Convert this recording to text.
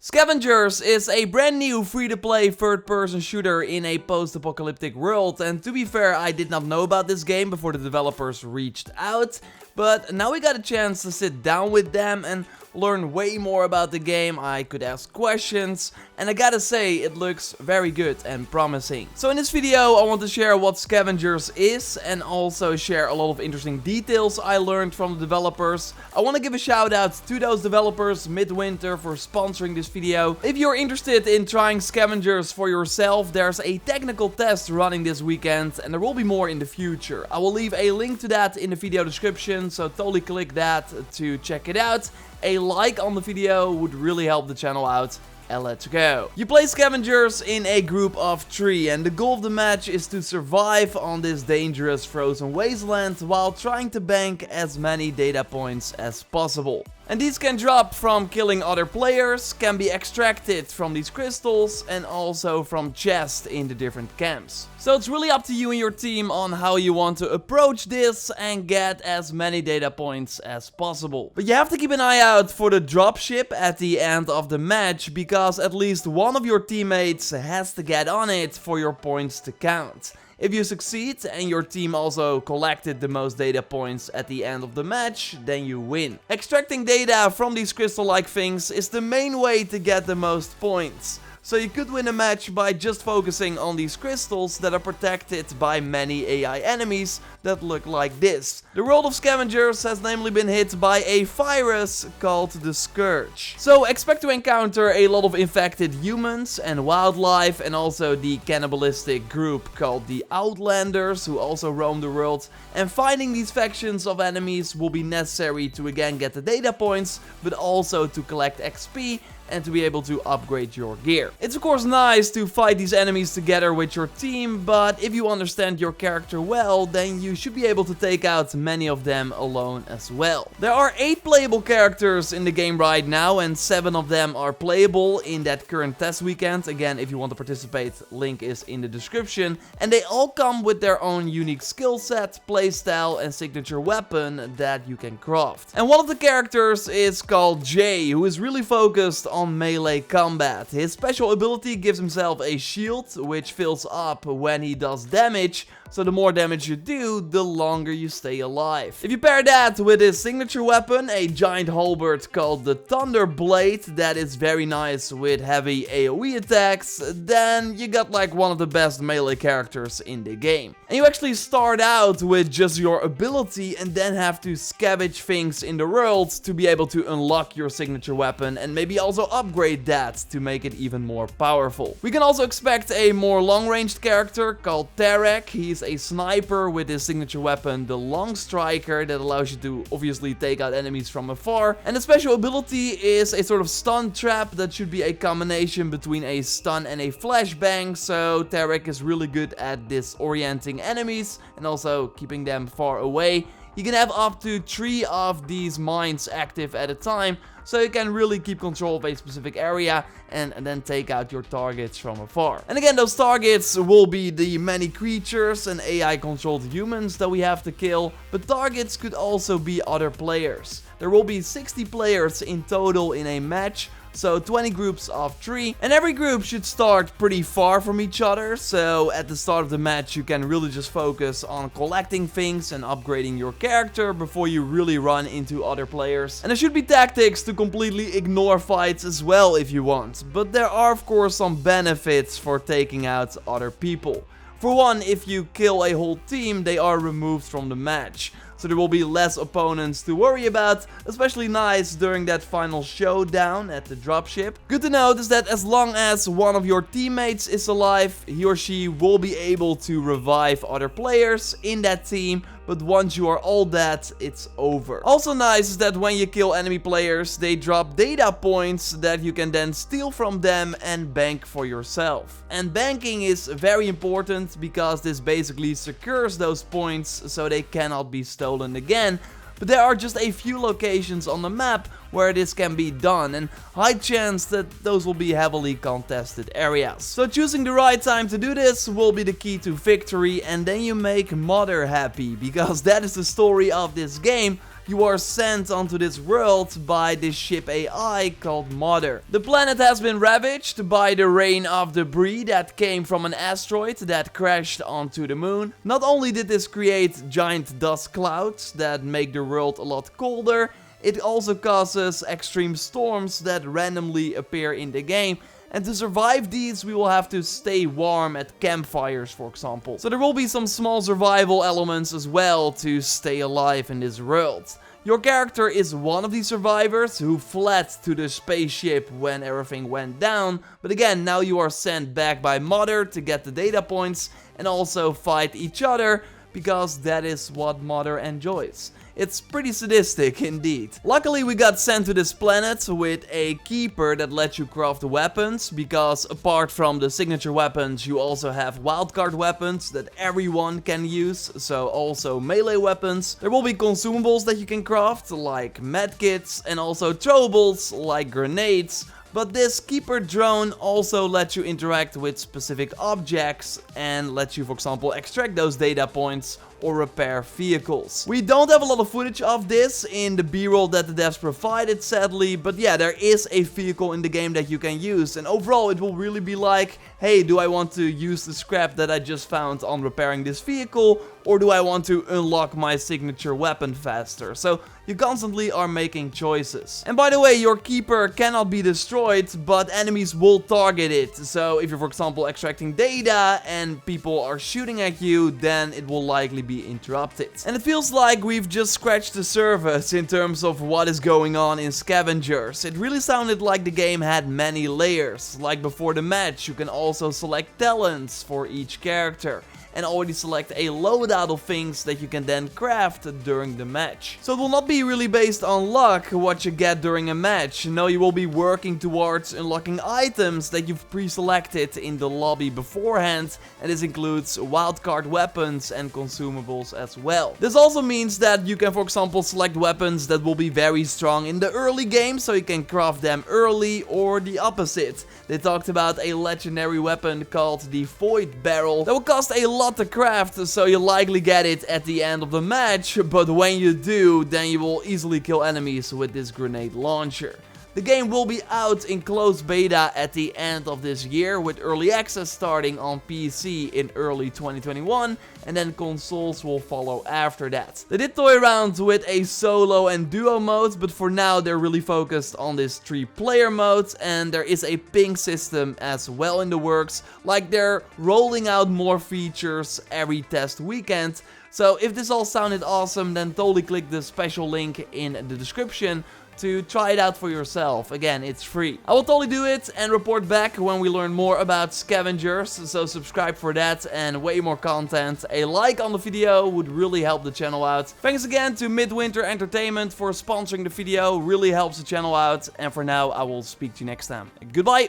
Scavengers is a brand new free-to-play third-person shooter in a post-apocalyptic world, and to be fair, I did not know about this game before the developers reached out, but now we got a chance to sit down with them and learn way more about the game. I could ask questions, and I gotta say, it looks very good and promising. So in this video, I want to share what Scavengers is, and also share a lot of interesting details I learned from the developers. I want to give a shout out to those developers, Midwinter, for sponsoring this video. If you're interested in trying Scavengers for yourself, there's a technical test running this weekend, and there will be more in the future. I will leave a link to that in the video description, so totally click that to check it out. A like on the video would really help the channel out. And let's go. You play Scavengers in a group of 3, and the goal of the match is to survive on this dangerous frozen wasteland while trying to bank as many data points as possible. And these can drop from killing other players, can be extracted from these crystals, and also from chests in the different camps. So it's really up to you and your team on how you want to approach this and get as many data points as possible. But you have to keep an eye out for the dropship at the end of the match, because at least one of your teammates has to get on it for your points to count. If you succeed and your team also collected the most data points at the end of the match, then you win. Extracting data from these crystal-like things is the main way to get the most points. So you could win a match by just focusing on these crystals that are protected by many AI enemies that look like this. The world of Scavengers has namely been hit by a virus called the Scourge. So expect to encounter a lot of infected humans and wildlife, and also the cannibalistic group called the Outriders, who also roam the world. And fighting these factions of enemies will be necessary to again get the data points, but also to collect XP and to be able to upgrade your gear. It's of course nice to fight these enemies together with your team, but if you understand your character well, then you should be able to take out many of them alone as well. There are 8 playable characters in the game right now, and 7 of them are playable in that current test weekend. Again, if you want to participate, link is in the description. And they all come with their own unique skill set, playstyle, and signature weapon that you can craft. And one of the characters is called Jay, who is really focused on melee combat. His special ability gives himself a shield, which fills up when he does damage. So the more damage you do, the longer you stay alive. If you pair that with his signature weapon, a giant halberd called the Thunder Blade, that is very nice with heavy AoE attacks, then you got like one of the best melee characters in the game. And you actually start out with just your ability and then have to scavenge things in the world to be able to unlock your signature weapon and maybe also upgrade that to make it even more powerful. We can also expect a more long-ranged character called Tarek. He's a sniper with his signature weapon, the Long Striker, that allows you to obviously take out enemies from afar. And the special ability is a sort of stun trap that should be a combination between a stun and a flashbang. So Tarek is really good at disorienting enemies and also keeping them far away. You can have up to 3 of these mines active at a time, so you can really keep control of a specific area and then take out your targets from afar. And again, those targets will be the many creatures and AI-controlled humans that we have to kill, but targets could also be other players. There will be 60 players in total in a match, so 20 groups of 3, and every group should start pretty far from each other, so at the start of the match you can really just focus on collecting things and upgrading your character before you really run into other players. And there should be tactics to completely ignore fights as well if you want, but there are of course some benefits for taking out other people. For one, if you kill a whole team, they are removed from the match. So there will be less opponents to worry about, especially nice during that final showdown at the dropship. Good to note is that as long as one of your teammates is alive, he or she will be able to revive other players in that team, but once you are all dead, it's over. Also nice is that when you kill enemy players, they drop data points that you can then steal from them and bank for yourself. And banking is very important because this basically secures those points so they cannot be stolen again. But there are just a few locations on the map where this can be done, and high chance that those will be heavily contested areas. So choosing the right time to do this will be the key to victory, and then you make Mother happy, because that is the story of this game. you are sent onto this world by this ship AI called Mother. The planet has been ravaged by the rain of debris that came from an asteroid that crashed onto the moon. Not only did this create giant dust clouds that make the world a lot colder, it also causes extreme storms that randomly appear in the game. And to survive these, we will have to stay warm at campfires, for example. So there will be some small survival elements as well to stay alive in this world. Your character is one of these survivors who fled to the spaceship when everything went down. But again, now you are sent back by Mother to get the data points and also fight each other, because that is what Mother enjoys. It's pretty sadistic indeed. Luckily we got sent to this planet with a keeper that lets you craft weapons, because apart from the signature weapons you also have wildcard weapons that everyone can use, so also melee weapons. There will be consumables that you can craft like medkits and also throwables like grenades. But this keeper drone also lets you interact with specific objects and lets you, for example, extract those data points or repair vehicles. We don't have a lot of footage of this in the B-roll that the devs provided, sadly, but yeah, there is a vehicle in the game that you can use, and overall it will really be like, hey, do I want to use the scrap that I just found on repairing this vehicle, or do I want to unlock my signature weapon faster? So you constantly are making choices. And by the way, your keeper cannot be destroyed, but enemies will target it. So if you're, for example, extracting data and people are shooting at you, then it will likely be interrupted. And it feels like we've just scratched the surface in terms of what is going on in Scavengers. It really sounded like the game had many layers. Like before the match, you can also select talents for each character and already select a loadout of things that you can then craft during the match. So it will not be really based on luck what you get during a match. No, you will be working towards unlocking items that you've pre-selected in the lobby beforehand, and this includes wildcard weapons and consumables as well. This also means that you can, for example, select weapons that will be very strong in the early game, so you can craft them early, or the opposite. They talked about a legendary weapon called the Void Barrel that will cost a lot to craft, so you likely get it at the end of the match, but when you do, then you will easily kill enemies with this grenade launcher. The game will be out in closed beta at the end of this year, with early access starting on PC in early 2021, and then consoles will follow after that. They did toy around with a solo and duo mode, but for now they're really focused on this 3-player mode, and there is a ping system as well in the works, like they're rolling out more features every test weekend. So if this all sounded awesome, then totally click the special link in the description to try it out for yourself. Again, it's free. I will totally do it and report back when we learn more about Scavengers, so subscribe for that and way more content. A like on the video would really help the channel out. Thanks again to Midwinter Entertainment for sponsoring the video, really helps the channel out, and for now I will speak to you next time. Goodbye!